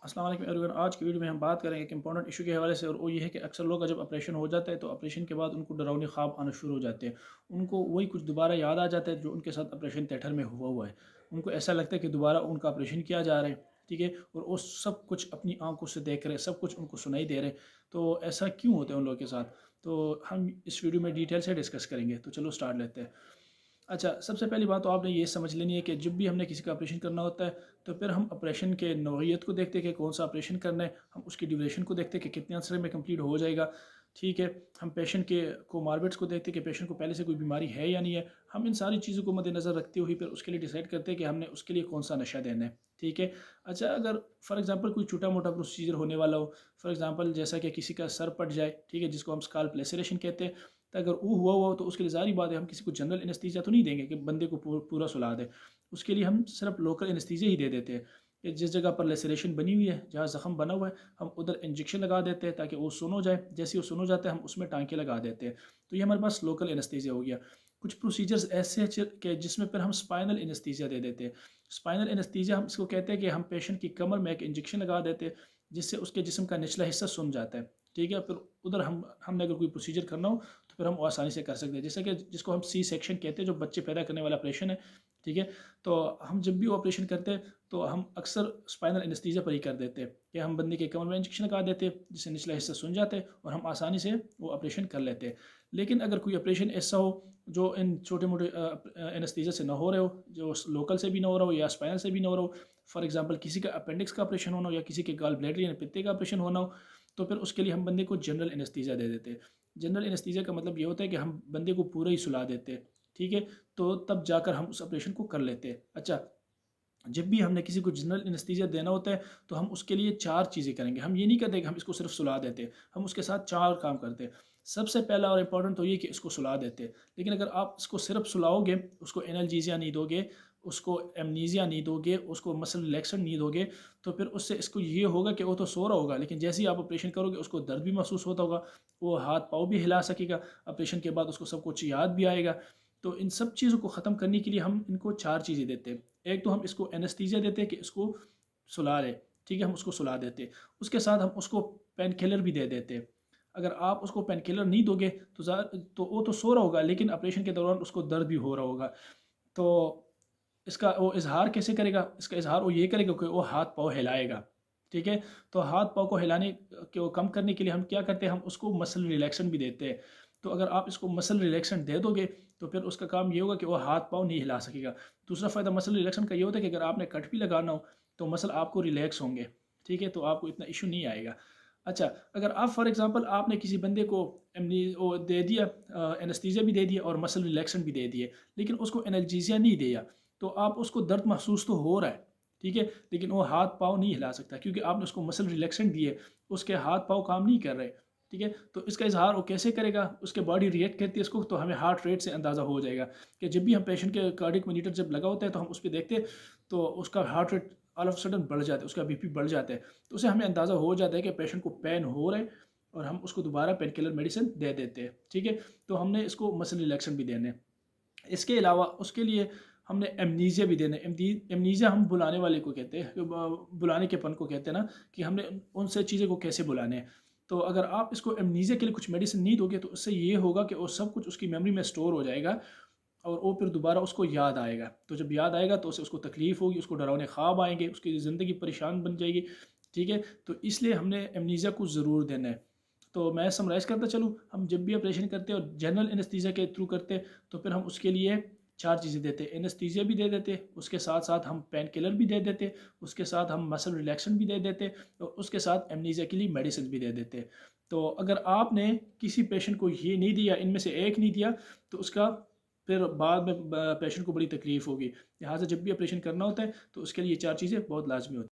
अस्सलाम वालेकुम एवरीवन। आज की वीडियो में हम बात करेंगे एक इंपॉर्टेंट इशू के हवाले से, और वो ये है कि अक्सर लोग का जब ऑपरेशन हो जाता है तो ऑपरेशन के बाद उनको डरावनी ख्वाब आना शुरू हो जाते हैं। उनको वही कुछ दोबारा याद आ जाता है जो उनके साथ ऑपरेशन थिएटर में हुआ है। उनको ऐसा लगता है कि दोबारा उनका ऑपरेशन किया जा रहा है, ठीक है, और वो सब कुछ अपनी आंखों से देख रहे हैं, सब कुछ उनको सुनाई दे रहे हैं। तो ऐसा क्यों होता है उन लोगों के साथ? तो हम इस वीडियो में डिटेल से डिस्कस करेंगे। तो चलो स्टार्ट लेते हैं। अच्छा, सबसे पहली बात तो आपने ये समझ लेनी है कि जब भी हमने किसी का ऑपरेशन करना होता है तो फिर हम ऑपरेशन के नौइयत को देखते हैं कि कौन सा ऑपरेशन करना है, हम उसकी ड्यूरेशन को देखते हैं कि कितने अरसे में कंप्लीट हो जाएगा, ठीक है। हम पेशेंट के कोमार्बिड्स को देखते हैं कि पेशेंट को पहले से कोई बीमारी है या नहीं है। हम इन सारी चीज़ों को मद्देनज़र रखते हुए फिर उसके लिए डिसाइड करते हैं कि हमने उसके लिए कौन सा नशा देना है, ठीक है। अच्छा, अगर फॉर एग्जांपल कोई छोटा मोटा प्रोसीजर होने वाला हो, फॉर एग्जांपल जैसा कि किसी का सर फट जाए, ठीक है, जिसको हम स्काल्प लेसरेशन कहते हैं, तो अगर वो हुआ हुआ हो तो उसके लिए ज़ाहिर बात है हम किसी को जनरल एनेस्थीसिया तो नहीं देंगे कि बंदे को पूरा सुला दे। उसके लिए हम सिर्फ लोकल एनेस्थीसिया ही दे देते हैं कि जिस जगह पर लेसरेशन बनी हुई है, जहाँ ज़ख्म बना हुआ है, हम उधर इंजेक्शन लगा देते हैं ताकि वो सुन हो जाए। जैसे वो सुन हो जाता है हम उसमें टाँके लगा देते हैं। तो ये हमारे पास लोकल एनेस्थीसिया हो गया। कुछ प्रोसीजर्स ऐसे हैं कि जिसमें फिर हम स्पाइनल एनेस्थीसिया दे देते हैं। स्पाइनल एनेस्थीसिया हम इसको कहते हैं कि हम पेशेंट की कमर में एक इंजेक्शन लगा देते हैं जिससे उसके जिस्म का निचला हिस्सा सुन जाता है, ठीक है। फिर उधर हमने अगर कोई प्रोसीजर करना हो तो फिर हम वो आसानी से कर सकते हैं, जैसे कि जिसको हम सी सेक्शन कहते हैं, जो बच्चे पैदा करने वाला ऑपरेशन है, ठीक है। तो हम जब भी ऑपरेशन करते हैं तो हम अक्सर स्पाइनल एनेस्थीसिया पर ही कर देते हैं कि हम बंदे के कमर में इंजेक्शन लगा देते हैं जिससे निचला हिस्सा सुन जाते हैं और हम आसानी से वो ऑपरेशन कर लेते हैं। लेकिन अगर कोई ऑपरेशन ऐसा हो जो इन छोटे मोटे एनेस्थीसिया से ना हो रहे हो, जो लोकल से भी ना हो रहा हो या स्पाइनल से भी ना हो रहा हो, फॉर एग्जांपल किसी का अपेंडिक्स का ऑपरेशन होना हो या किसी के गॉल ब्लैडर यानी पित्ते का ऑपरेशन होना हो, तो फिर उसके लिए हम बंदे को जनरल एनेस्थीसिया दे देते हैं। जनरल एनेस्थीसिया का मतलब ये होता है कि हम बंदे को पूरा ही सुला देते हैं, ठीक है। तो तब जाकर हम उस ऑपरेशन को कर लेते हैं। अच्छा, जब भी हमने किसी को जनरल एनेस्थीसिया देना होता है तो हम उसके लिए चार चीज़ें करेंगे। हम ये नहीं करते कि हम इसको सिर्फ सुला देते हैं, हम उसके साथ चार काम करते हैं। सबसे पहला और इम्पॉर्टेंट तो ये कि इसको सुला देते हैं। लेकिन अगर आप इसको सिर्फ सुलाओगे, उसको एनाल्जेसिया नहीं दोगे, उसको एमनीसिया नहीं दोगे, उसको मसल रिलैक्सेंट नहीं दोगे, तो फिर उससे इसको ये होगा कि वो तो सो रहा होगा, लेकिन जैसे ही आप ऑपरेशन करोगे उसको दर्द भी महसूस होता होगा, वो हाथ पाँव भी हिला सकेगा, ऑपरेशन के बाद उसको सब कुछ याद भी आएगा। तो इन सब चीज़ों को ख़त्म करने के लिए हम इनको चार चीज़ें देते हैं। एक तो हम इसको एनेस्थीसिया देते हैं कि इसको सुला ले, ठीक है, हम उसको सुला देते हैं। उसके साथ हम उसको पेन किलर भी दे देते हैं। अगर आप उसको पेन किलर नहीं दोगे तो वो तो सो रहा होगा, लेकिन ऑपरेशन के दौरान उसको दर्द भी हो रहा होगा। तो इसका वो इज़हार कैसे करेगा? इसका इज़हार वो ये करेगा कि वो हाथ-पाँव हिलाएगा, ठीक है? तो हाथ-पाँव को हिलाने को कम करने के लिए हम क्या करते हैं, हम उसको मसल रिलैक्सेंट भी देते हैं। तो अगर आप इसको मसल रिलैक्सेंट दे दोगे, तो फिर उसका काम ये होगा कि वो हाथ-पाँव नहीं हिला सकेगा। दूसरा फ़ायदा मसल रिलैक्सेंट का ये होता है कि अगर आपने कट भी लगाना हो, तो मसल आपको रिलैक्स होंगे, ठीक है? तो आपको इतना इश्यू नहीं आएगा। अच्छा, अगर आप फॉर एग्ज़ाम्पल आपने किसी बंदे को वो दे दिया, एनेस्थीसिया भी दे दिया और मसल रिलैक्सेंट भी दे दिए, लेकिन उसको एनाल्जेसिया नहीं दिया, तो आप उसको दर्द महसूस तो हो रहा है, ठीक है, लेकिन वो हाथ पाँव नहीं हिला सकता क्योंकि आपने उसको मसल रिलैक्सेंट दिए, उसके हाथ पाँव काम नहीं कर रहे, ठीक है। तो इसका इजहार वो कैसे करेगा? उसके बॉडी रिएक्ट करती है इसको, तो हमें हार्ट रेट से अंदाज़ा हो जाएगा कि जब भी हम पेशेंट के कार्डियक मॉनिटर जब लगा होता है तो हम उस पर देखते हैं, तो उसका heart rate all of sudden बढ़ जाता है, उसका बीपी बढ़ जाता है। तो उससे हमें अंदाज़ा हो जाता है कि पेशेंट को पेन हो रहा है और हम उसको दोबारा पेन किलर मेडिसिन दे देते हैं, ठीक है। तो हमने इसको मसल रिलैक्सेंट भी देने हैं। इसके अलावा उसके लिए हमने एमनीसिया भी देना है। एमनीसिया हम बुलाने वाले को कहते हैं, बुलाने के पन को कहते हैं ना, कि हमने उनसे चीज़ें को कैसे बुलाने हैं। तो अगर आप इसको एमनीसिया के लिए कुछ मेडिसिन नहीं दोगे तो उससे ये होगा कि वो सब कुछ उसकी मेमोरी में स्टोर हो जाएगा और वो फिर दोबारा उसको याद आएगा। तो जब याद आएगा तो उसको तकलीफ़ होगी, उसको डरावने ख्वाब आएंगे, उसकी ज़िंदगी परेशान बन जाएगी, ठीक है। तो इसलिए हमने एमनीसिया को ज़रूर देना है। तो मैं समराइज़ करता चलूँ, हम जब भी ऑपरेशन करते हैं और जनरल एनेस्थीसिया के थ्रू करते हैं तो फिर हम उसके लिए चार चीज़ें देते हैं। एनेस्थीसिया भी दे देते, उसके साथ साथ हम पेन किलर भी दे देते, उसके साथ हम मसल रिलैक्सेंट भी दे देते और उसके साथ एमनीसिया के लिए मेडिसिन भी दे देते। तो अगर आपने किसी पेशेंट को ये नहीं दिया, इनमें से एक नहीं दिया, तो उसका फिर बाद में पेशेंट को बड़ी तकलीफ़ होगी। लिहाजा जब भी ऑपरेशन करना होता है तो उसके लिए ये चार चीज़ें बहुत लाजमी होती हैं।